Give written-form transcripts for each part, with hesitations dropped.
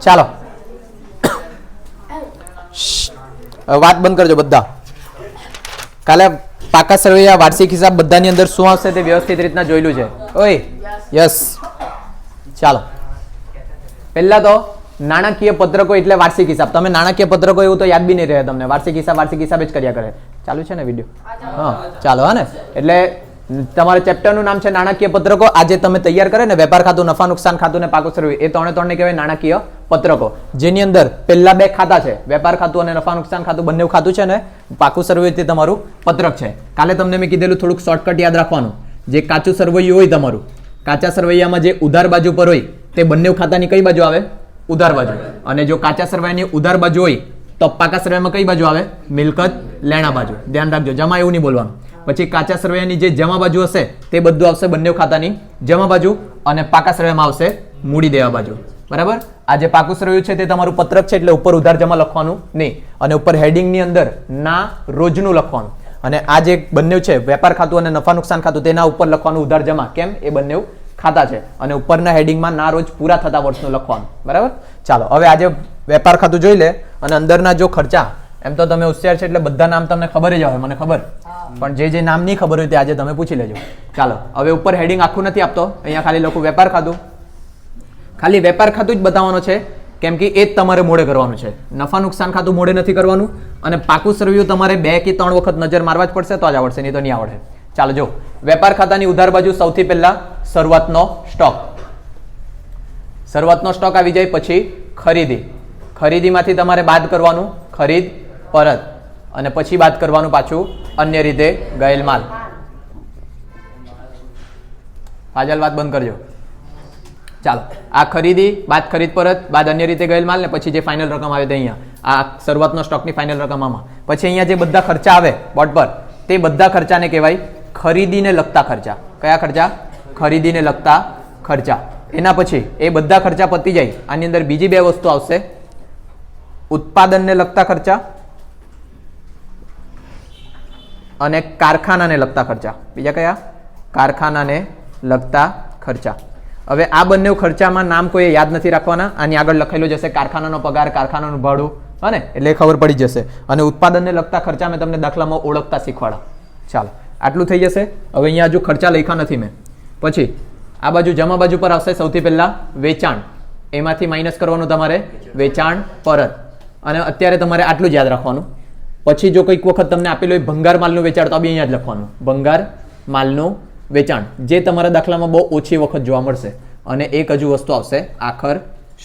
ચાલો વાત બંધ કરજો બધા. કાલે પાકા સરવૈયા વાર્ષિક હિસાબ બધાની અંદર શું આવશે તે વ્યવસ્થિત રીતના જોયેલું છે. ઓય યસ. ચાલો પહેલા તો નાણાકીય પત્રકો એટલે વાર્ષિક હિસાબ. તમે નાણાકીય પત્રકો એવું તો યાદ બી નહીં રહે તમને. વાર્ષિક હિસાબ જ કર્યા કરે. ચાલુ છે ને વિડીયો? હા ચાલો. હા ને, એટલે તમારા ચેપ્ટરનું નામ છે નાણાકીય પત્રકો. આજે તમે તૈયાર કરે ને વેપાર ખાતું, નફા નુકસાન ખાતું ને પાકું સરવૈયું, એ ત્રણે કહેવાય નાણાકીય પત્રકો. જેની અંદર પહેલા બે ખાતા છે, વેપાર ખાતું અને નફા નુકસાન ખાતું બંને ખાતું છે ને પાકું સરવૈયું તે તમારું પત્રક છે. કાલે તમને મેં કીધેલું થોડુંક શોર્ટકટ યાદ રાખવાનું. જે કાચું સરવૈયું હોય તમારું, કાચા સરવૈયામાં જે ઉધાર બાજુ પર હોય તે બંને ખાતાની કઈ બાજુ આવે? ઉધાર બાજુ. અને જો કાચા સરવૈયાની ઉધાર બાજુ હોય તો પાકા સરવૈયામાં કઈ બાજુ આવે? મિલકત લેણા બાજુ. ધ્યાન રાખજો, જમા એવું નહીં બોલવાનું. પછી કાચા સરવૈયાની જે જમા બાજુ હશે તે બધું આવશે બંને ખાતાની જમા બાજુ, અને પાકા સરવૈયામાં આવશે મૂડી દેવા બાજુ. બરાબર. આ જે પાકું સરવૈયું છે તે તમારું પત્રક છે, એટલે ઉપર ઉધાર જમા લખવાનું નહીં, અને ઉપર હેડિંગની અંદર ના રોજનું લખવાનું. અને આ જે બંને છે વેપાર ખાતું અને નફા નુકસાન ખાતું, તેના ઉપર લખવાનું ઉધાર જમા. કેમ? એ બંને ખાતા છે. અને ઉપરના હેડિંગમાં ના રોજ પૂરા થતા વર્ષનું લખવાનું. બરાબર. ચાલો હવે આજે વેપાર ખાતું જોઈ લે. અને અંદરના જો ખર્ચા, એમ તો તમે હોશિયાર છે એટલે બધા નામ તમને ખબર જ હોય, મને ખબર, પણ જે નામ નહીં ખબર હોય તે આજે તમે પૂછી લેજો. ચાલો હવે ઉપર હેડિંગ આખું નથી આપતો, અહીંયા ખાલી લખું વેપાર ખાતું. ખાલી વેપાર ખાતું જ બતાવવાનું છે, કેમ કે એ જ તમારે મોડે કરવાનું છે. નફા નુકસાન ખાતું મોડે નથી કરવાનું. અને પાકું સરવૈયું તમારે 2 કે 3 વખત નજર મારવા જ પડશે, તો જ આવડશે, નહીં તો નહીં આવડે. ચાલો જો વેપાર ખાતાની ઉધાર બાજુ સૌથી પહેલા શરૂઆતનો સ્ટોક. શરૂઆતનો સ્ટોક આવી જાય. પછી ખરીદી. ખરીદીમાંથી તમારે બાદ કરવાનું ખરીદ પરત, અને પછી બાદ કરવાનું પાછું અન્ય રીતે ગયેલ માલ. ફાજલ વાત બંધ કરજો. ચાલો આ ખરીદી બાદ ખરીદ પરત બાદ અન્ય રીતે ગયેલ માલ, ને પછી જે ફાઇનલ રકમ આવે તે અહીંયા આ શરૂઆતનો સ્ટોકની ફાઇનલ રકમ આમાં. પછી અહીંયા જે બધા ખર્ચા આવે બોર્ડ પર, તે બધા ખર્ચાને કહેવાય ખરીદીને લગતા ખર્ચા. કયા ખર્ચા? ખરીદીને લગતા ખર્ચા. એના પછી એ બધા ખર્ચા પતી જાય, આની અંદર બીજી બે વસ્તુ આવશે, ઉત્પાદનને લગતા ખર્ચા અને કારખાનાને લગતા ખર્ચા. બીજા કયા? કારખાનાને લગતા ખર્ચા. હવે આ બંને ખર્ચામાં નામ કોઈ યાદ નથી રાખવાના. આની આગળ લખેલું જશે કારખાનાનો પગાર, કારખાનાનું ભાડું, હા ને, એટલે ખબર પડી જશે. અને ઉત્પાદનને લગતા ખર્ચા મેં તમને દાખલામાં ઓળખતા શીખવાડા. ચાલો આટલું થઈ જશે. હવે અહીંયા હજુ ખર્ચા લખ્યા નથી મેં. પછી આ બાજુ જમા બાજુ પર આવશે સૌથી પહેલા વેચાણ. એમાંથી માઇનસ કરવાનું તમારે વેચાણ પરત. અને અત્યારે તમારે આટલું જ યાદ રાખવાનું. પછી જો કોઈક વખત તમને આપેલું હોય ભંગાર માલનું વેચાણ, તો બી અહીંયા જ લખવાનું ભંગાર માલનું વેચાણ, જે તમારા દાખલામાં બહુ ઓછી વખત જોવા મળશે. અને એક હજુ વસ્તુ આવશે આખર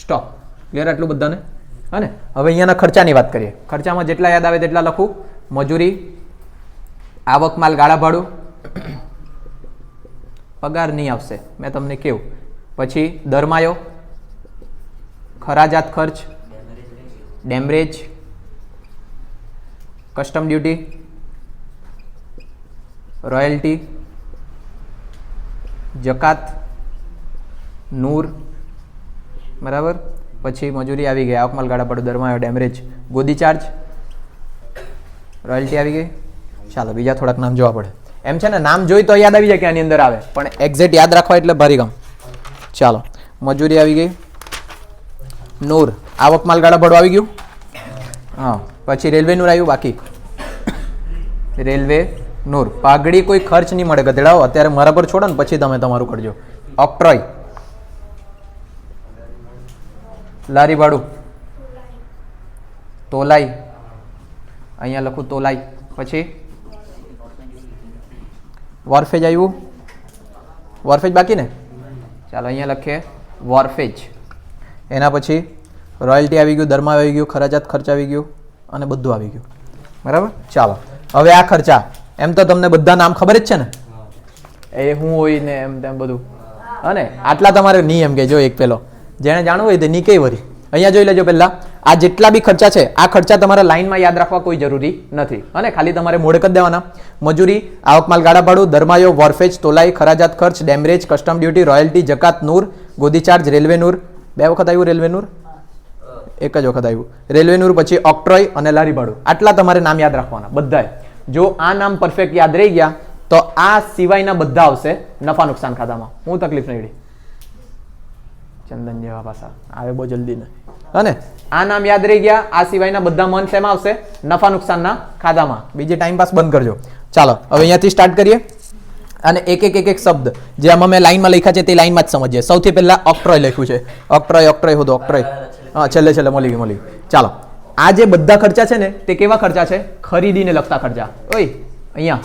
સ્ટોક. ક્લિયર આટલું બધાને? હા ને. હવે અહીંયાના ખર્ચાની વાત કરીએ. ખર્ચામાં જેટલા યાદ આવે તેટલા લખું. મજૂરી, આવક માલ ગાળા ભાડું, પગાર નહીં આવશે મેં તમને કેવું. પછી દરમાયો, ખરાજાત ખર્ચ, ડેમરેજ, કસ્ટમ ડ્યુટી, રોયલ્ટી, જકાત, નૂર. બરાબર. પછી મજૂરી આવી ગઈ, આવક માલ ગાળા ભાડું, દરમાયો, ડેમરેજ, ગોદી ચાર્જ, રોયલ્ટી આવી ગઈ. ચાલો બીજા થોડાક નામ જોવા પડે. એમ છે ને, નામ જોઈ તો યાદ આવી જાય કે આની અંદર આવે, પણ એક્ઝેક્ટ યાદ રાખવા એટલે ભારી કામ. ચાલો મજૂરી આવી ગઈ, નૂર, આવક માલ ગાળા ભાડું આવી ગયું. હા પછી રેલવે નૂર આવ્યું. બાકી રેલવે નૂર. પાઘડી કોઈ ખર્ચ નહીં મળે ગધેડાઓ, અત્યારે મારા પર છોડો ને પછી તમે તમારું કરજો. ઓક્ટ્રોય, લારી ભાડું, તોલાઈ, અહીંયા લખું તોલાઈ. પછી વોરફેજ આવ્યું. વોરફેજ બાકી ને? ચાલો અહીંયા લખીએ વોરફેજ. એના પછી રોયલ્ટી આવી ગયું, દરમાયો આવી ગયું, ખરાજાત ખર્ચ આવી ગયું, અને બધું આવી ગયું. બરાબર. ચાલો હવે આ ખર્ચા એમ તો તમને બધા નામ ખબર જ છે ને, એ હું હોય ને એમ તેમ બધું. હા ને. આટલા તમારે નહીં એમ કે જો એક પેલો જેને જાણવું હોય તે ની કઈ વરી. અહીંયા જોઈ લેજો પહેલા આ જેટલા બી ખર્ચા છે, આ ખર્ચા તમારા લાઈનમાં યાદ રાખવા કોઈ જરૂરી નથી. અને ખાલી તમારે મોડે કરી દેવાના. મજૂરી, આવક માલ ગાળા ભાડું, દરમાયો, વોરફેજ, તોલાઈ, ખરાજાત ખર્ચ, ડેમરેજ, કસ્ટમ ડ્યુટી, રોયલ્ટી, જકાત, નૂર, ગોદી ચાર્જ, રેલવે નૂર. 2 વખત આવ્યું રેલવે નૂર, એક જ વખત આવ્યું રેલવે નૂર. પછી ઓક્ટ્રોય અને લારી ભાડું. આટલા તમારે નામ યાદ રાખવાના બધાય. જો આ નામ પરફેક્ટ યાદ રહી ગયા તો આ સિવાયના બધા આવશે નફા નુકસાન ખાતામાં. હું તકલીફ નહીં. ચંદન જેવા પાછા આવે બહુ જલ્દી ને હને આ નામ યાદ રહી ગયા. આ સિવાયના બધા મન શેમાં આવશે? નફા નુકસાનના ખાતામાં. બીજી ટાઈમ પાસ બંધ કરજો. ચાલો હવે અહીંયાથી સ્ટાર્ટ કરીએ અને એક શબ્દ જે આમાં મેં લાઈનમાં લખ્યા છે તે લાઈનમાં જ સમજીએ. સૌથી પહેલા ઓક્ટ્રોય લખ્યું છે. ઓક્ટ્રોય હોતો ઓક્ટ્રોય. હા છેલ્લે મળી ગયું. ચાલો આ જે બધા ખર્ચા છે ને તે કેવા ખર્ચા છે? ખરીદીને લગતા ખર્ચા. ઓય અહીંયા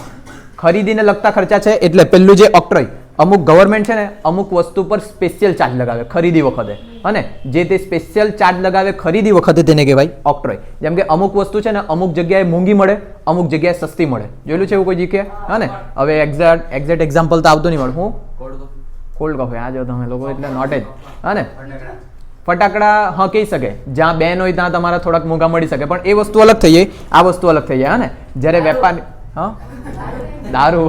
ખરીદીને લગતા ખર્ચા છે. એટલે પેલું જે ઓક્ટ્રોય, અમુક ગવર્મેન્ટ છે ને અમુક વસ્તુ પર સ્પેશિયલ ચાર્જ લગાવે ખરીદી વખતે, અને જે તે સ્પેશિયલ ચાર્જ લગાવે ખરીદી વખતે તેને કહેવાય ઓક્ટ્રોય. જેમ કે અમુક વસ્તુ છે ને અમુક જગ્યાએ મોંઘી મળે, અમુક જગ્યાએ સસ્તી મળે. જોયેલું છે એવું કોઈ જગ્યાએ? હા ને હવે એક્ઝેક્ટ એક્ઝામ્પલ તો આવતું નહીં મળે. હું કોલ્ડ કોફી આ જો તમે લોકો એટલે નોટેજ. હા ને ફટાકડા હા કહી શકે જ્યાં બેન હોય ત્યાં તમારા થોડાક મોંઘા મળી શકે, પણ એ વસ્તુ અલગ થઈ જાય, આ વસ્તુ અલગ થઈ જાય. હા ને જ્યારે વેપાર હા દારૂ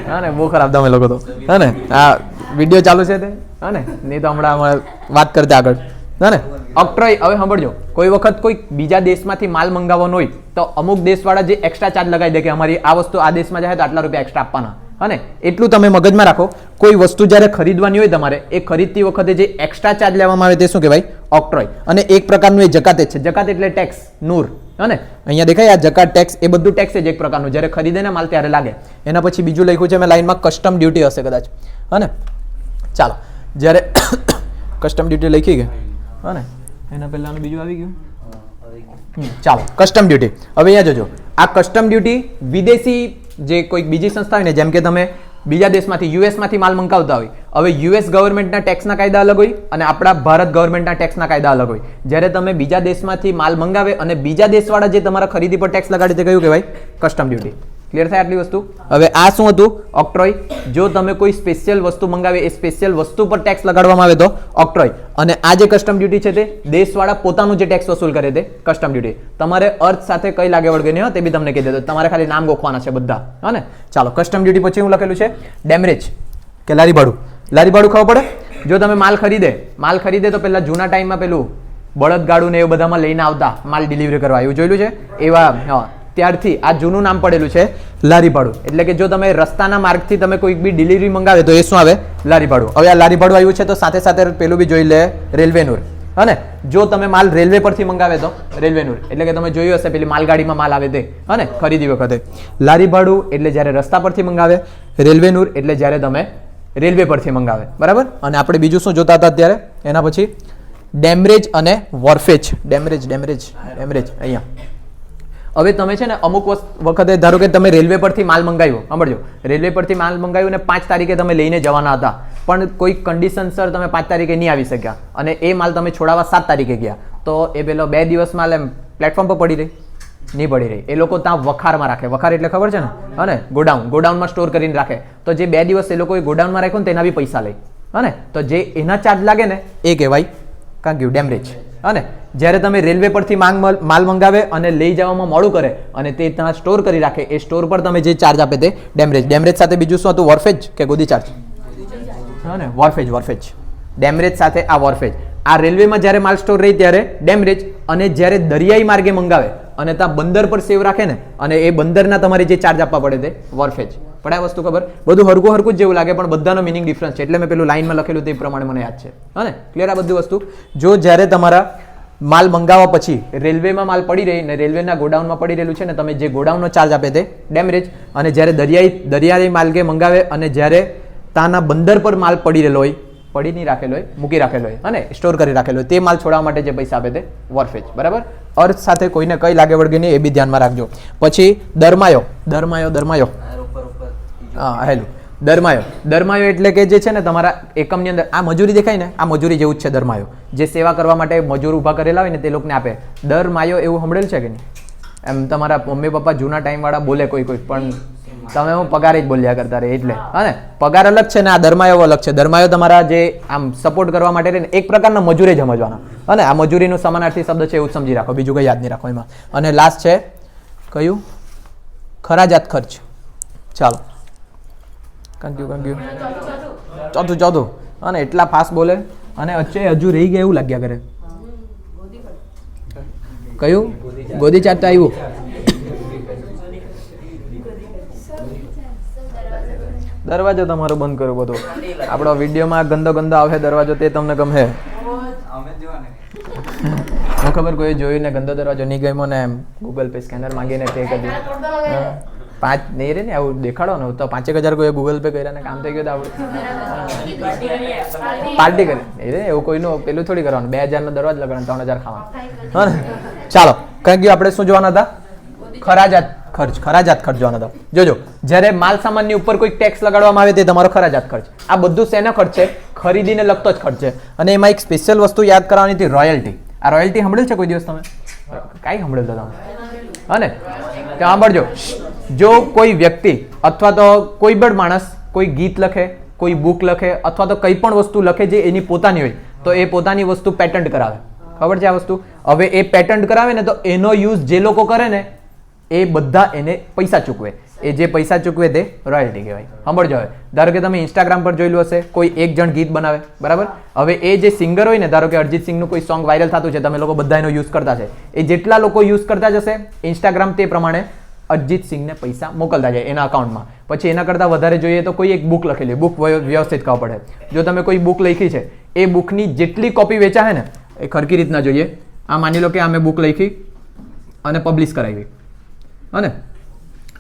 હા ને બહુ ખરાબ તમે લોકો તો. હા ને આ વિડીયો ચાલુ છે તે હા ને નહીં તો હમણાં વાત કરતા આગળ. હા ને ઓક્ટ્રોય હવે સાંભળજો, કોઈ વખત કોઈ બીજા દેશમાંથી માલ મંગાવવાનો હોય તો અમુક દેશવાળા જે એક્સ્ટ્રા ચાર્જ લગાવી દે કે અમારી આ વસ્તુ આ દેશમાં જાય તો આટલા રૂપિયા એક્સ્ટ્રા આપવાના. હા ને એટલું તમે મગજમાં રાખો. કોઈ વસ્તુ જ્યારે ખરીદવાની હોય તમારે એ ખરીદતી વખતે જે એક્સ્ટ્રા ચાર્જ લેવામાં આવે તે શું કહેવાય? ઓક્ટ્રોય. અને એક પ્રકારનું એ જકાત જ છે. જકાત એટલે ટેક્સ, નૂર. હા ને અહીંયા દેખાય આ જકાત ટેક્સ, એ બધું ટેક્સ જ એક પ્રકારનું જ્યારે ખરીદે ને માલ ત્યારે લાગે. એના પછી બીજું લખ્યું છે મેં લાઈનમાં કસ્ટમ ડ્યુટી હશે કદાચ. હા ને ચાલો જ્યારે કસ્ટમ ડ્યુટી લખી ગઈ હા ને એના પહેલાનું બીજું આવી ગયું. ચાલો કસ્ટમ ડ્યુટી. હવે અહીંયા જોજો આ કસ્ટમ ડ્યુટી વિદેશી જે કોઈક બીજી સંસ્થા હોય ને, જેમ કે તમે બીજા દેશમાંથી યુએસમાંથી માલ મંગાવતા હોય, હવે યુએસ ગવર્મેન્ટના ટેક્સના કાયદા અલગ હોય અને આપણા ભારત ગવર્મેન્ટના ટેક્સના કાયદા અલગ હોય. જ્યારે તમે બીજા દેશમાંથી માલ મંગાવે અને બીજા દેશવાળા જે તમારા ખરીદી પર ટેક્સ લગાડે તે કયું કહેવાય? Custom duty. ક્લિયર થાય આટલી વસ્તુ? હવે આ શું હતું? ઓક્ટ્રોય. જો તમે કોઈ સ્પેશિયલ વસ્તુ મંગાવે એ સ્પેશિયલ વસ્તુ પર ટેક્સ લગાડવામાં આવે તો ઓક્ટ્રોય. અને આ જે કસ્ટમ ડ્યુટી છે તે દેશવાળા પોતાનું જે ટેક્સ વસૂલ કરે તે કસ્ટમ ડ્યુટી. તમારે અર્થ સાથે કઈ લાગે વળગે નહીં તે બી તમને કહી દે, તમારે ખાલી નામ ગોખવાના છે બધા. હા ને ચાલો કસ્ટમ ડ્યુટી પછી હું લખેલું છે ડેમરેજ કે લારી ભાડું. લારી ભાડું ખબર પડે? જો તમે માલ ખરીદે તો પેલા જૂના ટાઈમમાં પેલું બળદગાડું ને એવું બધામાં લઈને આવતા માલ ડિલિવરી કરવા, એવું જોયેલું છે? એવા ત્યારથી આ જૂનું નામ પડેલું છે લારી ભાડું. એટલે કે જો તમે રસ્તાના માર્ગથી તમે કોઈ બી ડિલિવરી મંગાવે તો એ શું આવે? લારી ભાડું. હવે આ લારી ભાડું આવ્યું છે તો સાથે સાથે પેલું બી જોઈ લે રેલવે નૂર. હા ને જો તમે માલ રેલવે પરથી મંગાવે તો રેલવે નૂર. એટલે કે તમે જોયું હશે પેલી માલગાડીમાં માલ આવે તે. હા ને ખરીદી વખતે. લારી ભાડું એટલે જ્યારે રસ્તા પરથી મંગાવે, રેલવે નૂર એટલે જ્યારે તમે રેલવે પરથી મંગાવે. બરાબર. અને આપણે બીજું શું જોતા હતા અત્યારે? એના પછી ડેમરેજ અને વોર્ફેજ. ડેમરેજ અહીંયા. હવે તમે છે ને અમુક વખતે ધારો કે તમે રેલવે પરથી માલ મંગાવ્યો, સાંભળજો રેલવે પરથી માલ મંગાવ્યું ને 5 તારીખે તમે લઈને જવાના હતા, પણ કોઈ કન્ડિશનસર તમે 5 તારીખે નહીં આવી શક્યા અને એ માલ તમે છોડાવવા 7 તારીખે ગયા, તો એ પેલો 2 દિવસ માલ એમ પ્લેટફોર્મ પર પડી રહી? નહીં પડી રહી. એ લોકો ત્યાં વખારમાં રાખે. વખાર એટલે ખબર છે ને? હા ને ગોડાઉનમાં સ્ટોર કરીને રાખે. તો જે 2 દિવસ એ લોકોએ ગોડાઉનમાં રાખ્યો ને તેના બી પૈસા લે. હા ને તો જે એના ચાર્જ લાગે ને એ કહેવાય કાં ગયું ડેમરેજ. હા ને જ્યારે તમે રેલવે પરથી માલ મંગાવે અને લઈ જવામાં મોડું કરે અને તે ત્યાં સ્ટોર કરી રાખે, એ સ્ટોર પર તમે જે ચાર્જ આપે તે ડેમરેજ. ડેમરેજ સાથે બીજું શું હતું? વોર્ફેજ કે ગોદી ચાર્જ? હા ને વોર્ફેજ. ડેમરેજ સાથે આ વોર્ફેજ. આ રેલવેમાં જ્યારે માલ સ્ટોર રહી ત્યારે ડેમરેજ, અને જ્યારે દરિયાઈ માર્ગે મંગાવે અને ત્યાં બંદર પર સેવ રાખે ને અને એ બંદરના તમારે જે ચાર્જ આપવા પડે તે વોર્ફેજ. પણ આ વસ્તુ ખબર? બધું હરકું જ જેવું લાગે પણ બધાનો મિનિંગ ડિફરન્સ છે. એટલે મેં પેલું લાઈનમાં લખેલું તે પ્રમાણે મને યાદ છે. હા ને ક્લિયર આ બધી વસ્તુ? જો જ્યારે તમારા માલ મંગાવવા પછી રેલવેમાં માલ પડી રહી ને રેલવેના ગોડાઉનમાં પડી રહેલું છે ને, તમે જે ગોડાઉનનો ચાર્જ આપે તે ડેમરેજ, અને જ્યારે દરિયાઈ માર્ગે મંગાવે અને જ્યારે તાના બંદર પર માલ પડી રહેલો હોય, પડી નહીં રાખેલો હોય, મૂકી રાખેલો હોય અને સ્ટોર કરી રાખેલો હોય, તે માલ છોડાવવા માટે જે પૈસા આપે તે વોર્ફેજ. બરાબર. અર્થ સાથે કોઈને કઈ લાગે વળગે નહીં એ બી ધ્યાનમાં રાખજો. પછી દરમાયો. હા હેલું દરમાયો એટલે કે જે છે ને તમારા એકમની અંદર આ મજૂરી દેખાય ને, આ મજૂરી જેવું જ છે દરમાયો. જે સેવા કરવા માટે મજૂર ઊભા કરેલા હોય ને તે લોકોને આપે દરમાયો. એવું સાંભળેલું છે કે નહીં? એમ તમારા મમ્મી પપ્પા જૂના ટાઈમ વાળા બોલે કોઈ પણ તમે હું પગાર જ બોલ્યા કરતા રહે એટલે. હા ને પગાર અલગ છે ને આ દરમાયો અલગ છે. દરમાયો તમારા જે આમ સપોર્ટ કરવા માટે રહે ને એક પ્રકારના મજૂરે સમજવાના. અને આ મજૂરીનું સમાનાર્થી શબ્દ છે એવું સમજી રાખો, બીજું કંઈ યાદ નહીં રાખો એમાં. અને લાસ્ટ છે કયું? ખરાજાત ખર્ચ. ચાલો ચોથું. અને એટલા ફાસ્ટ બોલે અને વચ્ચે હજુ રહી ગયા એવું લાગ્યા કરે. કયું? ગોદી ચાર્જ આવ્યું. દરવાજો તમારો બંધ કરો બધો. આપણો વિડીયોમાં ગંદો ગંદો આવે દરવાજો તે તમને ગમે? હું ખબર કોઈ જોયું ને ગંદો દરવાજો નહીં ગમ્યો ને એમ ગૂગલ પે સ્કેનર માંગીને પે કરી દીધું. 5 નહીં રે ને આવું દેખાડો ને તો 5,000 કોઈ ગૂગલ પે કર્યા ને કામ થઈ ગયું આપણું. પાર્ટી કરી નહીં રે એવું કોઈનું પેલું થોડી કરવાનું. 2,000 નો દરવાજો લગાડવાનો 3,000 ખાવાનું. હા ને ચાલો કઈ ગયું આપણે શું જોવાના હતા? ખરાજાત ખર્ચ. ખરાજાત ખર્ચ જોવાના હતા. જોજો જ્યારે માલ સામાનની ઉપર કોઈ ટેક્સ લગાડવામાં આવે તે તમારો ખરાજાત ખર્ચ. આ બધું શેનો ખર્ચ છે? ખરીદીને લગતો જ ખર્ચ છે. અને એમાં એક સ્પેશિયલ વસ્તુ યાદ કરવાની હતી, રોયલ્ટી. આ રોયલ્ટી સાંભળ્યું છે કોઈ દિવસ તમે? કાંઈ સાંભળ્યું તમે? હા ને સાંભળજો. જો કોઈ વ્યક્તિ અથવા તો કોઈ પણ માણસ કોઈ ગીત લખે, કોઈ બુક લખે અથવા તો કંઈ પણ વસ્તુ લખે જે એની પોતાની હોય તો એ પોતાની વસ્તુ પેટન્ટ કરાવે. ખબર છે આ વસ્તુ? હવે એ પેટન્ટ કરાવે ને તો એનો યુઝ જે લોકો કરે ને એ બધા એને પૈસા ચૂકવે. એ જે પૈસા ચૂકવે તે રોયલ્ટી કહેવાય. સાંભળજો. હવે ધારો કે તમે ઇન્સ્ટાગ્રામ પર જોયેલું હશે, કોઈ એક જણ ગીત બનાવે, બરાબર? હવે એ જે સિંગર હોય ને, ધારો કે અરિજીત સિંહનું કોઈ સોંગ વાયરલ થતું છે, તમે લોકો બધા એનો યુઝ કરતા છે, એ જેટલા લોકો યુઝ કરતા જશે ઇન્સ્ટાગ્રામ તે પ્રમાણે અરિજીત સિંહને પૈસા મોકલતા જાય એના અકાઉન્ટમાં. પછી એના કરતાં વધારે જોઈએ તો કોઈ એક બુક લખેલી, બુક વ્યવસ્થિત ખબર પડે. જો તમે કોઈ બુક લખી છે એ બુકની જેટલી કોપી વેચાય ને એ ખરખી રીતના જોઈએ. આ માની લો કે અમે બુક લખી અને પબ્લિશ કરાવી, અને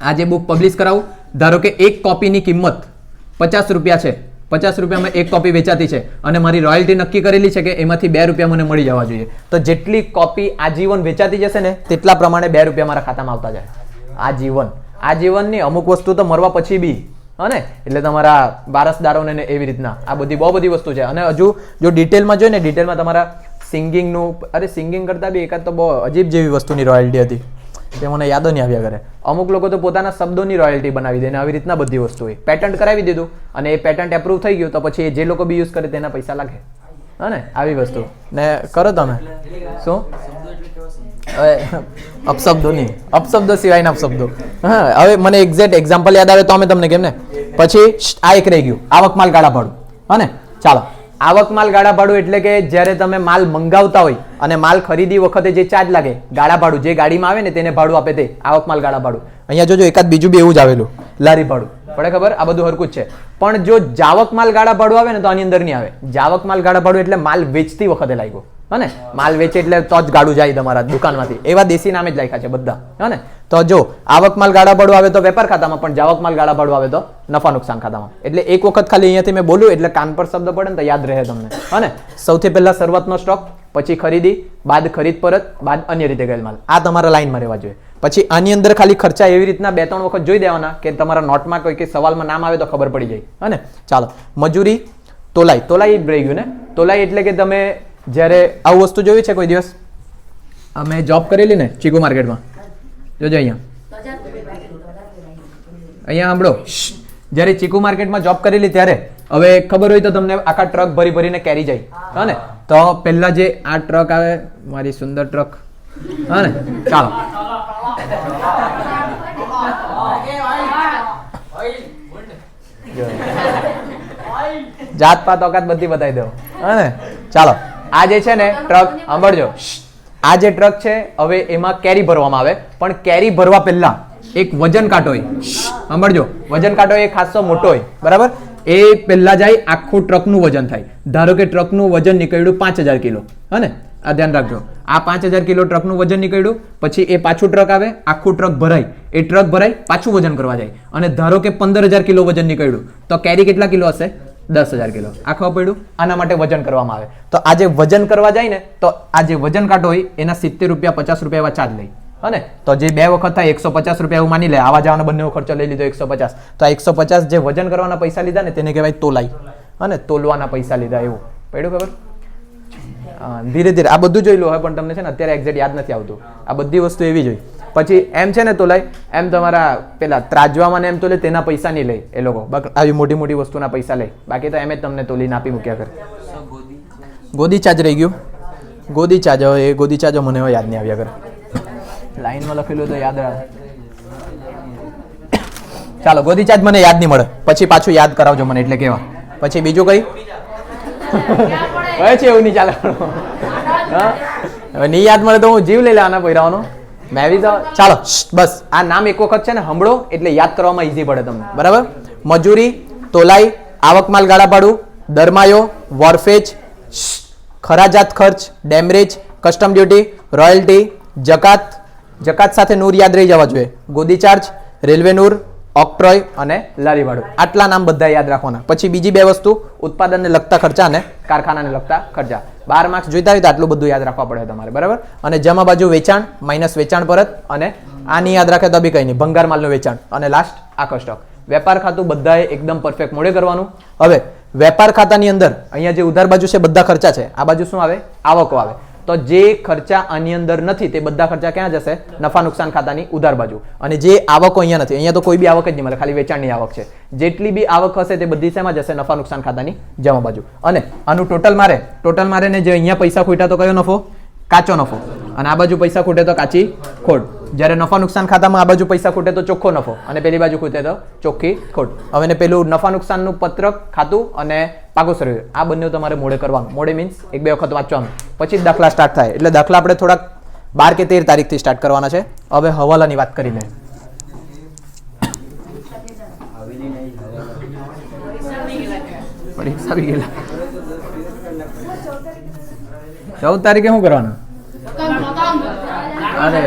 આ જે બુક પબ્લિશ કરાવું, ધારો કે એક કોપીની કિંમત 50 રૂપિયા છે, 50 રૂપિયામાં એક કોપી વેચાતી છે અને મારી રોયલ્ટી નક્કી કરેલી છે કે એમાંથી 2 રૂપિયા મને મળી જવા જોઈએ. તો જેટલી કોપી આજીવન વેચાતી જશે ને તેટલા પ્રમાણે 2 રૂપિયા મારા ખાતામાં આવતા જાય. આજીવનની અમુક વસ્તુ તો મરવા પછી બી, હા ને? એટલે તમારા વારસદારોને ને એવી રીતના આ બધી બહુ બધી વસ્તુ છે. અને હજુ જો ડિટેલમાં જોઈએ ને, ડિટેલમાં તમારા સિંગિંગનું, અરે સિંગિંગ કરતાં બી એકાદ તો બહુ અજીબ જેવી વસ્તુની રોયલ્ટી હતી તે મને યાદ નહીં આવ્યા કરે. અમુક લોકો તો પોતાના શબ્દોની રોયલ્ટી બનાવી દે ને આવી રીતના બધી વસ્તુ હોય. પેટન્ટ કરાવી દીધું અને એ પેટન્ટ એપ્રુવ થઈ ગયું તો પછી જે લોકો બી યુઝ કરે તેના પૈસા લાગે, હા ને? આવી વસ્તુ ને કરો તમે. શું અપશબ્દો નહીં, અપશબ્દો સિવાયના અપશબ્દો. હા, હવે મને એક્ઝેક્ટ એક્ઝામ્પલ યાદ આવે તો અમે તમને કેમ ને. પછી આ એક રહી ગયું, આવક માલ ગાળા ભાડું. હા ને ચાલો, આવક માલ ગાળા ભાડું એટલે કે જ્યારે તમે માલ મંગાવતા હોય અને માલ ખરીદી વખતે જે ચાર્જ લાગે, ગાળા ભાડું, જે ગાડીમાં આવે ને તેને ભાડું આપે તે આવક માલ ગાળા ભાડું. અહીંયા જોજો એકાદ બીજું બી એવું જ આવેલું, લારી ભાડું. પડે ખબર? આ બધું હરકું જ છે. પણ જો જાવક માલ ગાળા ભાડું આવે ને તો આની અંદર નહીં આવે. જાવક માલ ગાળા ભાડું એટલે માલ વેચતી વખતે લાગ્યો, હા ને? માલ વેચે એટલે તો જ ગાડું જાય તમારા દુકાનમાંથી. એવા દેશી નામે જ લખ્યા છે બધા, હા ને? તો જો આવક માલ ગાળા ભાડું આવે તો વેપાર ખાતામાં, પણ જાવક માલ ગાળા ભાડું આવે તો નફા નુકસાન ખાતામાં. એટલે એક વખત ખાલી અહીંયાથી મેં બોલ્યું એટલે કાન પર શબ્દ પડે ને તો યાદ રહે તમને, હા ને? સૌથી પહેલા શરૂઆતનો સ્ટોક, પછી ખરીદી, બાદ ખરીદ પરત, બાદ અન્ય રીતે ગયેલ માલ. આ તમારા લાઈનમાં રહેવા જોઈએ. પછી આની અંદર ખાલી ખર્ચા એવી રીતના 2-3 વખત જોઈ દેવાના કે તમારા નોટમાં કોઈ કે સવાલમાં નામ આવે તો ખબર પડી જાય, હા ને? ચાલો, મજૂરી, તોલાઈ. તોલાઈ રહી ગયું ને. તોલાઈ એટલે કે તમે જ્યારે આવું વસ્તુ જોયું છે કોઈ દિવસ? અમે જોબ કરેલી ને ચીકુ માર્કેટમાં, જોજો અહીંયા સાંભળો. જ્યારે ચીકુ માર્કેટમાં જોબ કરેલી ત્યારે, હવે ખબર હોય તો તમને આખા ટ્રક ભરી ભરીને કેરી જાય, હા ને? તો પહેલા જે આ ટ્રક આવે, મારી સુંદર ટ્રક, હા ને? ચાલો, જાત પાત ઓકાત બધી બતાવી દો, હા ને? ચાલો, આ જે છે ને ટ્રક, સાંભળજો. આ જે ટ્રક છે હવે એમાં કેરી ભરવામાં આવે, પણ કેરી ભરવા પહેલા એક વજન કાંટો હોય. સાંભળજો, વજન કાંટો એ ખાસો મોટો હોય, બરાબર? એ પહેલા જાય, આખું ટ્રકનું વજન થાય. ધારો કે ટ્રકનું વજન નીકળ્યું 5,000 કિલો, હા ને? આ ધ્યાન રાખજો. આ 5,000 કિલો ટ્રકનું વજન નીકળ્યું, પછી એ પાછું ટ્રક આવે, આખું ટ્રક ભરાય, એ ટ્રક ભરાય, પાછું વજન કરવા જાય. અને ધારો કે 15,000 કિલો વજન નીકળ્યું તો કેરી કેટલા કિલો હશે? 10,000 કિલો. આ ખબર પડ્યું? આના માટે વજન કરવામાં આવે. તો આ જે વજન કરવા જાય ને તો આ જે વજન કાંટો હોય એના 70 રૂપિયા 50 રૂપિયા એવા ચાર્જ લઈ, હા ને? તો જે 2 વખત થાય 150 રૂપિયા એવું માની લે. આવા જવાનો બંને ખર્ચો લઈ લીધો 150. તો આ 150 જે વજન કરવાના પૈસા લીધા ને તેને કહેવાય તોલાઈ, હા ને? તોલવાના પૈસા લીધા, એવું પડ્યું ખબર? ધીરે ધીરે આ બધું જોઈ લો હોય, પણ તમને છે ને અત્યારે એક્ઝેક્ટ યાદ નથી આવતું. આ બધી વસ્તુ એવી જોઈ. પછી એમ છે ને તોલાઈ, એમ તમારા પેલા ત્રાજવામાં ને એમ તોલે તેના પૈસા નહીં લે એ લોકો, આવી મોટી મોટી વસ્તુના પૈસા લે. બાકી તો એમ જ તમને તોલીને આપી મૂક્યા કરે. ગોદી ચાર્જ રહી ગયું. ગોદી ચાર્જ, એ ગોદી ચાર્જ મને હવે યાદ નહીં આવ્યા કરે. લાઈનમાં લખેલું તો યાદ આવે. ચાલો, ગોદી ચાર્જ મને યાદ નહીં મળે, પછી પાછું યાદ કરાવજો મને, એટલે કેવા. પછી બીજું કઈ છે એવું નહીં ચાલે. હવે નહીં યાદ મળે તો હું જીવ લઈ લેવાના પૈરાઓનો મેં બી તો. ચાલો બસ આ નામ એક વખત છે ને સાંભળો એટલે યાદ કરવામાં ઈઝી પડે તમને, બરાબર? મજૂરી, તોલાઈ, આવક માલ ગાળા ભાડું, દરમાયો, વોરફેજ, ખરાજાત ખર્ચ, ડેમરેજ, કસ્ટમ ડ્યુટી, રોયલ્ટી, જકાત, જકાત સાથે નૂર યાદ રહી જવા જોઈએ, ગોદી ચાર્જ, રેલવે નૂર, ઓક્ટ્રોય અને લારી ભાડું. આટલા નામ બધા યાદ રાખવાના. પછી બીજી બે વસ્તુ ઉત્પાદનને લગતા ખર્ચા અને કારખાનાને લગતા ખર્ચા. 12 માર્ક્સ જોઈતા હોય તો આટલું બધું યાદ રાખવા પડે તમારે, બરાબર. અને જમા બાજુ વેચાણ માઇનસ વેચાણ પરત, અને આ નહીં યાદ રાખે તો બી કંઈ નહીં, ભંગાર માલનું વેચાણ, અને લાસ્ટ આખો સ્ટોક. વેપાર ખાતું બધાએ એકદમ પરફેક્ટ મોડે કરવાનું. હવે વેપાર ખાતાની અંદર અહીંયા જે ઉધાર બાજુ છે બધા ખર્ચા છે, આ બાજુ શું આવે? આવકો આવે. તો જે ખર્ચા આની અંદર નથી તે બધા ખર્ચા ક્યાં જશે? નફા નુકસાન ખાતાની ઉધાર બાજુ. અને જે આવકો અહીંયા નથી, અહીંયા તો કોઈ બી આવક જ નહીં મળે, ખાલી વેચાણની આવક છે. જેટલી બી આવક હશે તે બધી શેમાં જશે? નફા નુકસાન ખાતાની જમા બાજુ. અને આનું ટોટલ મારે ને જે અહીંયા પૈસા ખૂટ્યા તો કયો નફો? કાચો નફો. અને આ બાજુ પૈસા ખૂટે તો કાચી ખોટ. જ્યારે નફા નુકસાન ખાતામાં આ બાજુ પૈસા ખૂટે તો ચોખ્ખો નફો, અને પેલી બાજુ ખૂટે તો ચોખ્ખી ખોટ. હવે ને પેલું નફા નુકસાનનું પત્રક ખાતું અને પાકું સર્વે, આ બંને તમારે મોડે કરવાનું. મોડે મીન્સ 1-2 વખત વાંચવાનું, પછી દાખલા સ્ટાર્ટ થાય. એટલે દાખલા આપણે થોડાક 12 કે 13 તારીખથી સ્ટાર્ટ કરવાના છે. હવે હવાલાની વાત કરી લે. પરીક્ષા આવી ગયેલા. 14 તારીખે શું કરવાનું? અરે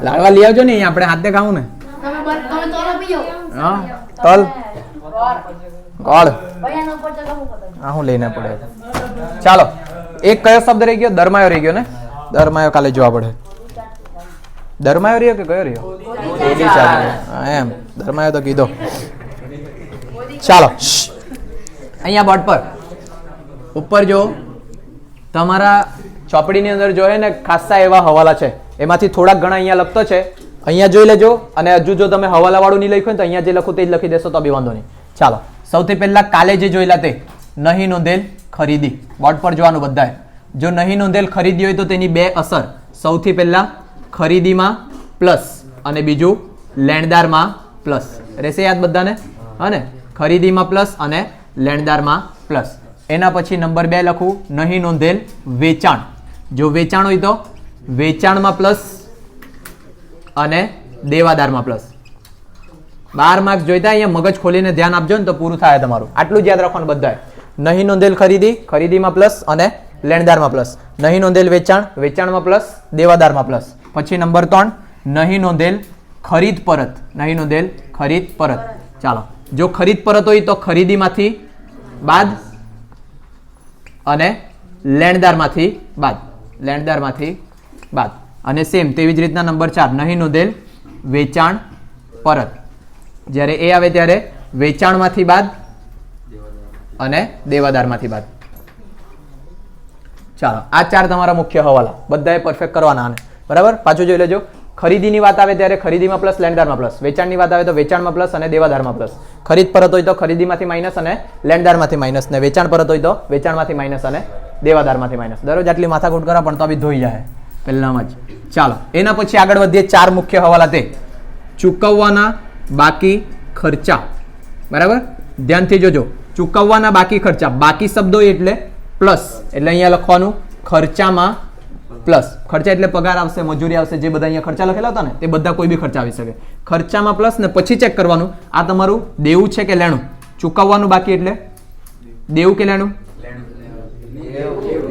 લાડવા લઈ આવજો ને, આપણે હાથે ખાવું ને. હા, તલ, ગોળ, હા હું લઈને પડે. ચાલો, એક કયો શબ્દ રહી ગયો? દરમાયો રહી ગયો ને. દરમાયો કાલે જોવા પડે. દરમાયો રહ્યો કે કયો રહ્યો? એમ દરમાયો તો કીધો. ચાલો, અહીંયા બોર્ડ પર ઉપર જો તમારા ચોપડીની અંદર જો હે ને ખાસા એવા હવાલા છે, એમાંથી થોડાક ઘણા અહીંયા લખતો છે, અહીંયા જોઈ લેજો. અને હજુ જો તમે હવાલા વાળું નહીં લખ્યું ને તો અહીંયા જે લખું તે જ લખી દેશો તો બી વાંધો નહીં. ચાલો, સૌથી પહેલા કાલે જે જોયેલા તે નહીં નોંધેલ ખરીદી, બોર્ડ પર જોવાનું બધાએ. જો નહીં નોંધેલ ખરીદી હોય તો તેની બે અસર, સૌથી પહેલા ખરીદીમાં પ્લસ અને બીજું લેણદારમાં પ્લસ રહેશે. યાદ બધાને? હા ને, ખરીદીમાં પ્લસ અને લેણદારમાં પ્લસ. એના પછી નંબર 2 લખું નહીં નોંધેલ વેચાણ. જો વેચાણ હોય તો વેચાણમાં પ્લસ અને દેવાદારમાં પ્લસ. 12 માર્ક્સ જોઈતા, અહીંયા મગજ ખોલીને ધ્યાન આપજો ને તો પૂરું થાય તમારું. આટલું જ યાદ રાખવાનું બધાએ. નહીં નોંધેલ ખરીદી, ખરીદીમાં પ્લસ અને લેણદારમાં પ્લસ. નહીં નોંધેલ વેચાણ, વેચાણમાં પ્લસ, દેવાદારમાં પ્લસ. પછી નંબર 3 નહીં નોંધેલ ખરીદ પરત. નહીં નોંધેલ ખરીદ પરત. ચાલો, જો ખરીદ પરત હોય તો ખરીદીમાંથી બાદ અને લેણદારમાંથી બાદ. લેણદારમાંથી બાદ. અને સેમ તેવી જ રીતના નંબર 4 નહીં નોંધેલ વેચાણ પરત. જ્યારે એ આવે ત્યારે વેચાણમાંથી બાદ અને દેવાદારમાંથી બાદ. ચાલો, આ 4 તમારા મુખ્ય હવાલા બધાએ પરફેક્ટ કરવાના. આને બરાબર પાછું જોઈ લેજો. ખરીદીની વાત આવે ત્યારે ખરીદીમાં પ્લસ, લેણદારમાં પ્લસ. વેચાણની વાત આવે તો વેચાણમાં પ્લસ અને દેવાદારમાં પ્લસ. ખરીદ પરત હોય તો ખરીદીમાંથી માઇનસ અને લેણદારમાંથી માઇનસ, ને વેચાણ પરત હોય તો વેચાણમાંથી માઇનસ અને દેવાદારમાંથી માઇનસ. દરરોજ આટલી માથાકૂટ કરો પણ તો બી ધોઈ જાય પહેલામાં જ. ચાલો, એના પછી આગળ વધીએ. 4 મુખ્ય હવાલા તે ચૂકવવાના બાકી ખર્ચા. બરાબર, ધ્યાનથી જોજો. ચૂકવવાના બાકી ખર્ચા, બાકી શબ્દો એટલે પ્લસ, એટલે અહીંયા લખવાનું ખર્ચામાં પ્લસ. ખર્ચા એટલે પગાર આવશે, મજૂરી આવશે, જે બધા અહીંયા ખર્ચા લખેલા હતા ને તે બધા કોઈ બી ખર્ચા આવી શકે. ખર્ચામાં પ્લસ, ને પછી ચેક કરવાનું આ તમારું દેવું છે કે લેણું. ચૂકવવાનું બાકી એટલે દેવું કે લેણું?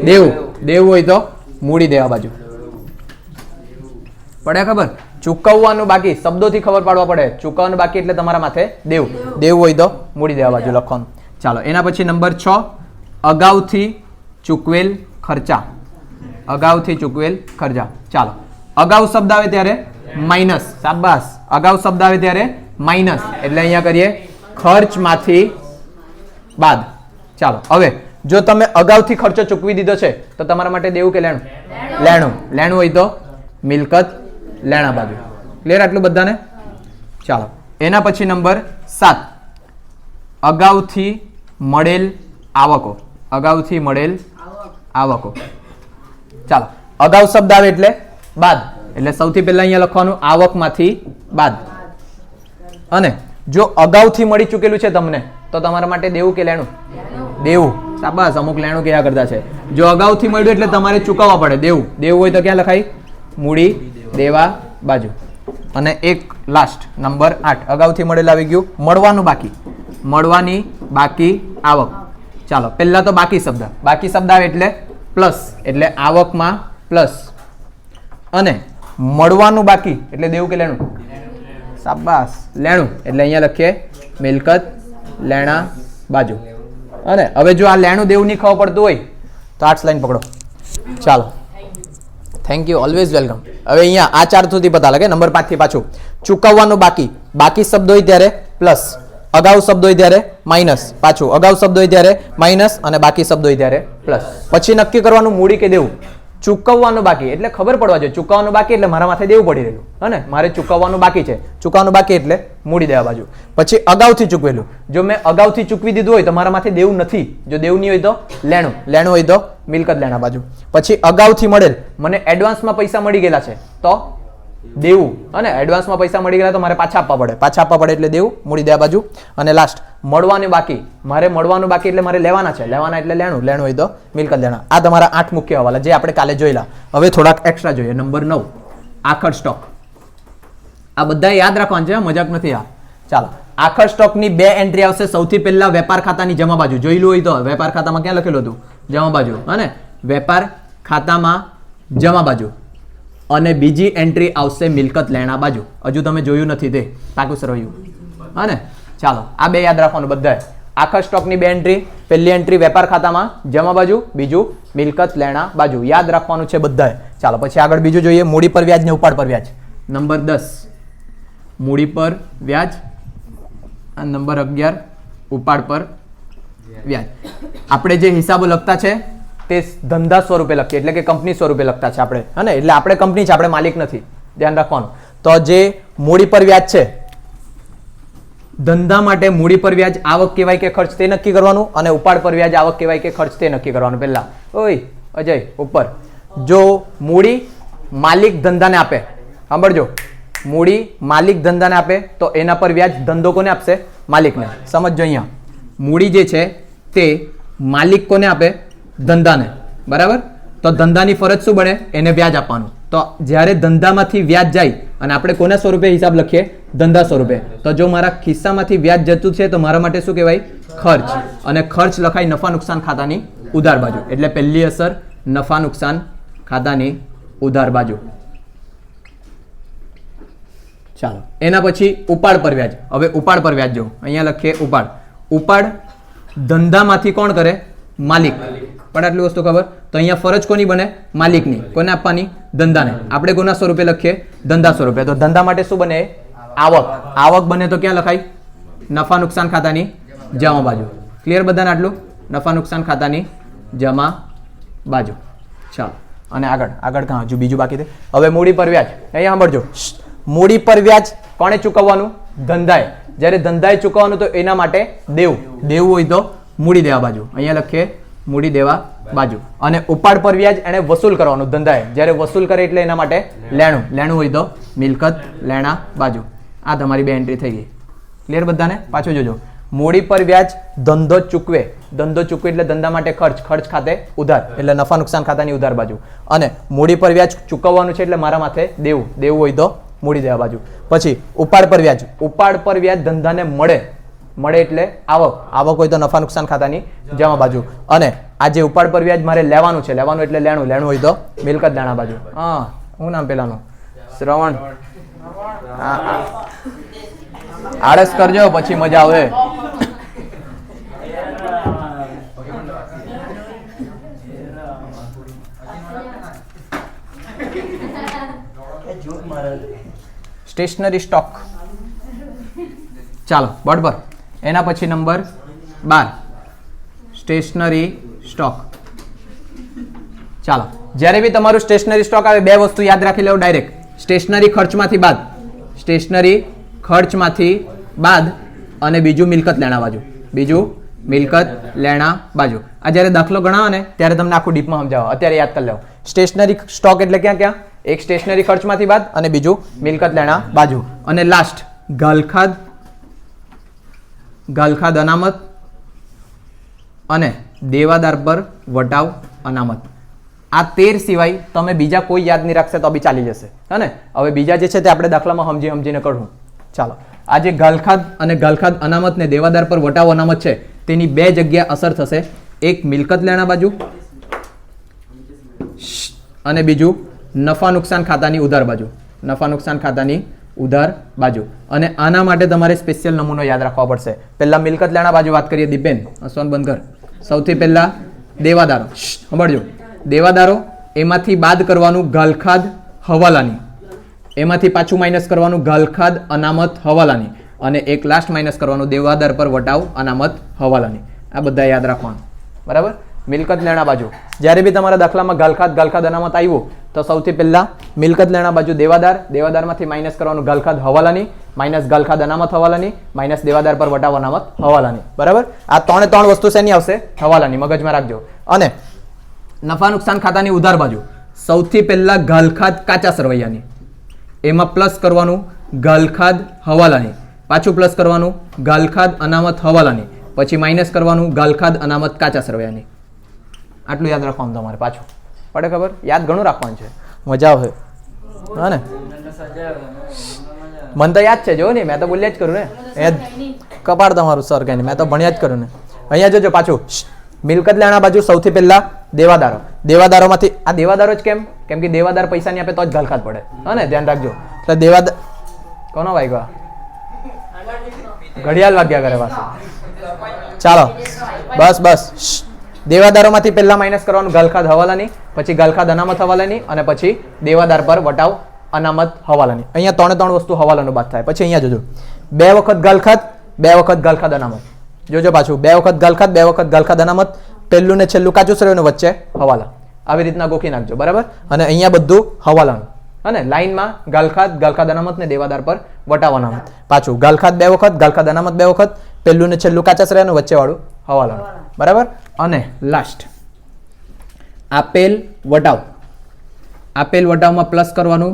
દેવું. દેવું હોય તો મૂડી દેવા બાજુ. પડે ખબર? ચૂકવવાનું બાકી શબ્દોથી ખબર પાડવા પડે. ચૂકવવાનું બાકી એટલે તમારા માથે દેવું. દેવું હોય તો મૂડી દેવા બાજુ લખવાનું. ચાલો, એના પછી નંબર 6 અગાઉથી ચૂકવેલ ખર્ચા. અગાઉથી ચૂકવેલ ખર્ચા. ચાલો, અગાઉ શબ્દ આવે ત્યારે માઇનસ. શાબાશ. અગાઉ શબ્દ આવે ત્યારે માઇનસ, એટલે અહીંયા કરીએ ખર્ચમાંથી બાદ. ચાલો, હવે જો તમે અગાઉથી ખર્ચો ચૂકવી દીધો છે તો તમારા માટે દેવું કે લેણું? લેણું. લેણું હોય તો મિલકત લેણા બાજુ. ક્લિયર આટલું બધાને? ચાલો, એના પછી નંબર 7 અગાઉથી મળેલ આવકો. અગાઉથી મળેલ આવકો. ચાલો, અગાઉ શબ્દ આવે એટલે બાદ, એટલે સૌથી પહેલા અહીંયા લખવાનું આવકમાંથી બાદ. અને જો અગાઉથી મળી ચૂકેલું છે તમને તો તમારા માટે દેવું કે લેણું? દેવું. શાબાશ, અમુક લેણું કયા કરતા છે. જો અગાઉથી મળ્યું એટલે તમારે ચૂકવવા પડે દેવું. દેવું હોય તો ક્યાં લખાય? મૂડી દેવા બાજુ. અને એક લાસ્ટ નંબર 8 અગાઉથી મળેલ આવી ગયું. મળવાનું બાકી, મળવાની બાકી આવક. ચાલો પહેલા તો બાકી શબ્દ આવે એટલે પ્લસ, એટલે આવકમાં પ્લસ, અને મળવાનું બાકી એટલે દેવું કે લેણું? શાબાશ, લેણું. એટલે અહીંયા લખીએ મિલકત લેણા બાજુ. અને હવે જો આ લેણું દેવું નહીં ખબર પડતું હોય તો આર્ટ્સ લાઈન પકડો. ચાલો, થેન્ક યુ, ઓલવેઝ વેલકમ. હવે અહીંયા આ 4 સુધી પતા લાગે. નંબર 5 થી પાછું ચૂકવવાનું બાકી. બાકી શબ્દ હોય ત્યારે પ્લસ, અગાઉ શબ્દ હોય ત્યારે માઇનસ, પાછું અગાઉ શબ્દ હોય ત્યારે માઇનસ, અને બાકી શબ્દ હોય ત્યારે પ્લસ. પછી નક્કી કરવાનું મૂડી કે દેવું. ચૂકવવાનું બાકી એટલે ખબર પડવા જોઈએ. ચૂકવવાનું બાકી એટલે મારા માથે દેવું પડી રહ્યું, હે, મારે ચૂકવવાનું બાકી છે. ચૂકવવાનું બાકી એટલે મૂડી દેવા બાજુ. પછી અગાઉથી ચૂકવેલું. જો મેં અગાઉથી ચૂકવી દીધું હોય તો મારા માથે દેવું નથી. જો દેવું નહીં હોય તો લેણું, લેણું હોય તો મિલકત લેણા બાજુ. પછી અગાઉથી મળેલ, મને એડવાન્સમાં પૈસા મળી ગયેલા છે તો દેવું, અને એડવાન્સમાં પૈસા મળી ગયા તો મારે પાછા આપવા પડે. પાછા આપવા પડે એટલે દેવું, મૂડી દેવા બાજુ. અને લાસ્ટ મળવાનું બાકી. મારે મળવાનું બાકી એટલે મારે લેવાના છે. લેવાના એટલે લેણું, લેણું હોય તો મિલકત લેણા. આ તમારા 8 મુખ્ય હવાલા જે આપણે કાલે જોયેલા. હવે થોડાક એક્સ્ટ્રા જોઈએ. નંબર 9 આખર સ્ટોક. આ બધા યાદ રાખવાનું છે, મજાક નથી આ. ચાલો, આખર સ્ટોકની 2 એન્ટ્રી આવશે. સૌથી પહેલા વેપાર ખાતાની જમા બાજુ. જોયેલું હોય તો વેપાર ખાતામાં ક્યાં લખેલું હતું? જમા બાજુ. અને વેપાર ખાતામાં જમા બાજુ. અને બીજી એન્ટ્રી આવશે મિલકત લેણા બાજુ. હજુ તમે જોયું નથી તે પાકું સરવૈયું, હા ને? ચાલો, આ 2 યાદ રાખવાનું બધાએ. આખા સ્ટોકની 2 એન્ટ્રી. પહેલી એન્ટ્રી વેપાર ખાતામાં જમા બાજુ, બીજું મિલકત લેણા બાજુ. યાદ રાખવાનું છે બધાએ. ચાલો, પછી આગળ બીજું જોઈએ. મૂડી પર વ્યાજ ને ઉપાડ પર વ્યાજ. નંબર 10 મૂડી પર વ્યાજ, અને નંબર 11 ઉપાડ પર વ્યાજ. આપણે જે હિસાબો લખતા છે તે ધંધા સ્વરૂપે લખીએ, એટલે કે કંપની સ્વરૂપે લખતા છે આપણે, હે ને? એટલે આપણે કંપની છે, આપણે માલિક નથી. ધ્યાન રાખવાનું. તો જે મૂડી પર વ્યાજ છે, ધંધા માટે મૂડી પર વ્યાજ આવક કહેવાય કે ખર્ચ તે નક્કી કરવાનું, અને ઉપાડ પર વ્યાજ આવક કહેવાય કે ખર્ચ તે નક્કી કરવાનું. પહેલા ઓય અજય ઉપર, જો મૂડી માલિક ધંધાને આપે, સાંભળજો, મૂડી માલિક ધંધાને આપે તો એના પર વ્યાજ ધંધો કોને આપશે? માલિકને. સમજજો, અહીંયા મૂડી જે છે તે માલિક કોને આપે? ધંધાને. બરાબર? તો ધંધાની ફરજ શું બને? એને વ્યાજ આપવાનું. તો જ્યારે ધંધામાંથી વ્યાજ જાય અને આપણે કોના સ્વરૂપે હિસાબ લખીએ? ધંધા સ્વરૂપે. તો જો મારા ખિસ્સામાંથી વ્યાજ જતું છે તો મારા માટે શું કહેવાય? ખર્ચ. અને ખર્ચ લખાય નફા નુકસાન ખાતાની ઉધાર બાજુ. એટલે પહેલી અસર નફા નુકસાન ખાતાની ઉધાર બાજુ. ચાલો, એના પછી ઉપાડ પર વ્યાજ. હવે ઉપાડ પર વ્યાજ જો અહીંયા લખીએ ઉપાડ. ઉપાડ ધંધામાંથી કોણ કરે? માલિક. પણ આટલી વસ્તુ ખબર? તો અહીંયા ફરજ કોની બને? માલિકની. કોને આપવાની? ધંધાને. આપણે કોના સ્વરૂપે લખીએ? ધંધા સ્વરૂપે. તો ધંધા માટે શું બને? આવક. આવક બને તો ક્યાં લખાય? નફા નુકસાન ખાતાની જમા બાજુ. ક્લિયર બધાને આટલું? નફા નુકસાન ખાતાની જમા બાજુ. ચાલો, અને આગળ આગળ કાં હજુ બીજું બાકી છે. હવે મૂડી પર વ્યાજ. અહીંયા સાંભળજો, મૂડી પર વ્યાજ કોણે ચૂકવવાનું? ધંધાએ. જ્યારે ધંધાએ ચૂકવવાનું તો એના માટે દેવું. દેવું હોય તો મૂડી દેવા બાજુ. અહીંયા લખીએ મૂડી દેવા બાજુ. અને ઉપાડ પર વ્યાજ એને વસૂલ કરવાનું ધંધાએ. જ્યારે વસૂલ કરે એટલે એના માટે લેણું. લેણું હોય તો મિલકત લેણા બાજુ. આ તમારી 2 એન્ટ્રી થઈ ગઈ. ક્લિયર બધાને? પાછું જોજો, મૂડી પર વ્યાજ ધંધો ચૂકવે. ધંધો ચૂકવે એટલે ધંધા માટે ખર્ચ. ખર્ચ ખાતે ઉધાર, એટલે નફા નુકસાન ખાતાની ઉધાર બાજુ. અને મૂડી પર વ્યાજ ચૂકવવાનું છે એટલે મારા માથે દેવું. દેવું હોય તો મૂડી દેવા બાજુ. પછી ઉપાડ પર વ્યાજ. ઉપાડ પર વ્યાજ ધંધાને મળે. મળે એટલે આવક. આવક હોય તો નફા નુકસાન ખાતાની જમા બાજુ. અને આ જે ઉપાડ પર વ્યાજ મારે લેવાનું છે, લેવાનું એટલે લેણું. લેણું હોય તો મિલકત લેણા બાજુ. હા, શું નામ પેલાનું? શ્રવણ. આળસ કરજો પછી મજા આવે. Stationery stock. ચાલો, બરાબર. એના પછી નંબર 12 સ્ટેશનરી સ્ટોક. ચાલો, જ્યારે બી તમારું સ્ટેશનરી સ્ટોક આવે 2 વસ્તુ યાદ રાખી લેવો ડાયરેક્ટ. સ્ટેશનરી ખર્ચમાંથી બાદ. સ્ટેશનરી ખર્ચમાંથી બાદ. અને બીજું મિલકત લેણા બાજુ. બીજું મિલકત લેણા બાજુ. આ જ્યારે દાખલો ગણાવો ને ત્યારે તમને આખું ડીપમાં સમજાવો. અત્યારે યાદ કરી લેવો. સ્ટેશનરી સ્ટોક એટલે ક્યાં ક્યાં? એક સ્ટેશનરી ખર્ચમાંથી બાદ અને બીજું મિલકત લેણા બાજુ. અને લાસ્ટ ગાલખાદ. ગાલખાદ અનામત અને દેવાદાર પર વટાવ અનામત. આ 13 સિવાય તમે બીજા કોઈ યાદ નહીં રાખશે તો બી ચાલી જશે હે ને. હવે બીજા જે છે તે આપણે દાખલામાં સમજીને કરું. ચાલો, આ જે ગાલખાદ અને ગાલખાદ અનામત ને દેવાદાર પર વટાવ અનામત છે તેની બે જગ્યા અસર થશે. એક મિલકત લેણા બાજુ અને બીજું નફા નુકસાન ખાતાની ઉધાર બાજુ. નફા નુકસાન ખાતાની ઉધાર બાજુ. અને આના માટે તમારે સ્પેશિયલ નમૂનો યાદ રાખવા પડશે. પહેલા મિલકત લેણા બાજુ વાત કરીએ. દીપેન સોન બંધ કર. સૌથી પહેલા દેવાદારો. સાંભળજો, દેવાદારો એમાંથી બાદ કરવાનું ગાલખાદ હવાલાની, એમાંથી પાછું માઇનસ કરવાનું ગાલખાદ અનામત હવાલાની, અને એક લાસ્ટ માઇનસ કરવાનું દેવાદાર પર વટાવ અનામત હવાલાની. આ બધા યાદ રાખવાનું. બરાબર. મિલકત લેણા બાજુ જ્યારે બી તમારા દાખલામાં ગાલખાદ અનામત આવ્યું તો સૌથી પહેલા મિલકત લેણા બાજુ દેવાદારમાંથી માઇનસ કરવાનું ગાલખાદ હવાલાની, માઇનસ ગાલખાદ અનામત હવાલાની, માઇનસ દેવાદાર પર વટાવ અનામત હવાલાની. બરાબર. આ ત્રણ વસ્તુ શેની આવશે? હવાલાની. મગજમાં રાખજો. અને નફા નુકસાન ખાતાની ઉધાર બાજુ સૌથી પહેલા ગાલખાદ કાચા સરવૈયાની, એમાં પ્લસ કરવાનું ગાલખાદ હવાલાની, પાછું પ્લસ કરવાનું ગાલખાદ અનામત હવાલાની, પછી માઇનસ કરવાનું ગાલખાદ અનામત કાચા સરવૈયાની. આટલું યાદ રાખવાનું તમારે. પાછું પડે ખબર? યાદ ઘણું રાખવાનું છે, મજા આવે હા ને. મને તો યાદ છે, જો ને મેં તો બોલ્યા જ કરું ને. કપાડ તમારું સર કઈ નહીં, મેં તો ભણ્યા જ કરું ને. અહીંયા જોજો પાછું મિલકત લેણા બાજુ સૌથી પહેલા દેવાદારો. દેવાદારોમાંથી આ દેવાદારો જ કેમ કે દેવાદાર પૈસા નહીં આપે તો જ ગાલખાદ પડે હા ને. ધ્યાન રાખજો. એટલે દેવાદાર કોનો વાગ્યો? ઘડિયાળ વાગ્યા કરે પાછું. ચાલો બસ. દેવાદારોમાંથી પહેલા માઇનસ કરવાનું ગાલખાદ હવાલાની, પછી ગાલખાદ અનામત હવાલાની, અને પછી દેવાદાર પર વટાવ અનામત હવાલાની. અહીંયા ત્રણ વસ્તુ હવાલાનો બાદ થાય. પછી અહીંયા જોજો 2 વખત ગાલખાદ, 2 વખત ગાલખાદ અનામત. જોજો પાછું 2 વખત ગાલખાદ, 2 વખત ગાલખાદ અનામત, પહેલું ને છેલ્લું કાચું સરવૈયું વચ્ચે હવાલા. આવી રીતના ગોખી નાખજો. બરાબર. અને અહીંયા બધું હવાલાનું અને લાઈનમાં ગાલખાદ અનામત ને દેવાદાર પર વટાવ અનામત. પાછું ગાલખાદ 2 વખત, ગાલખાદ અનામત 2 વખત, પહેલું ને છેલ્લું કાચા સરવૈયાનું વચ્ચે વાળું હવાલાનું. બરાબર. અને લાસ્ટ આપેલ વટાવમાં પ્લસ કરવાનું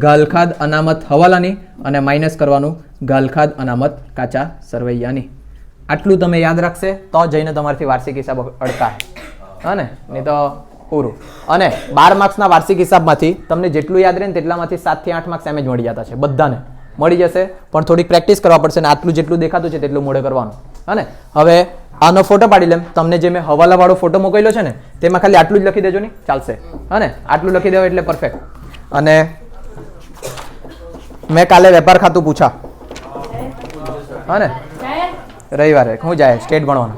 ગાલખાદ અનામત હવાલાની અને માઇનસ કરવાનું ગાલખાદ અનામત કાચા સરવૈયાની. આટલું તમે યાદ રાખશે તો જઈને તમારાથી વાર્ષિક હિસાબ અડકાય હા ને, નહીં તો પૂરું. અને 12 માર્ક્સના વાર્ષિક હિસાબમાંથી તમને જેટલું યાદ રહે ને તેટલામાંથી 7 થી 8 માર્ક્સ એમ જ મળી જતા છે. બધાને મળી જશે, પણ થોડીક પ્રેક્ટિસ કરવા પડશે ને આટલું જેટલું દેખાતું છે તેટલું મોડે કરવાનું હા ને. હવે આનો ફોટો પાડી લેમ. તમને જે મેં હવાલાવાળો ફોટો મોકલ્યો છે ને તેમાં ખાલી આટલું જ લખી દેજો ને, ચાલશે હા ને. આટલું લખી દેવો એટલે પરફેક્ટ. અને મેં કાલે વેપાર ખાતું પૂછા હા ને, રવિવારે હું જાય સ્ટેટ ભણવાનું.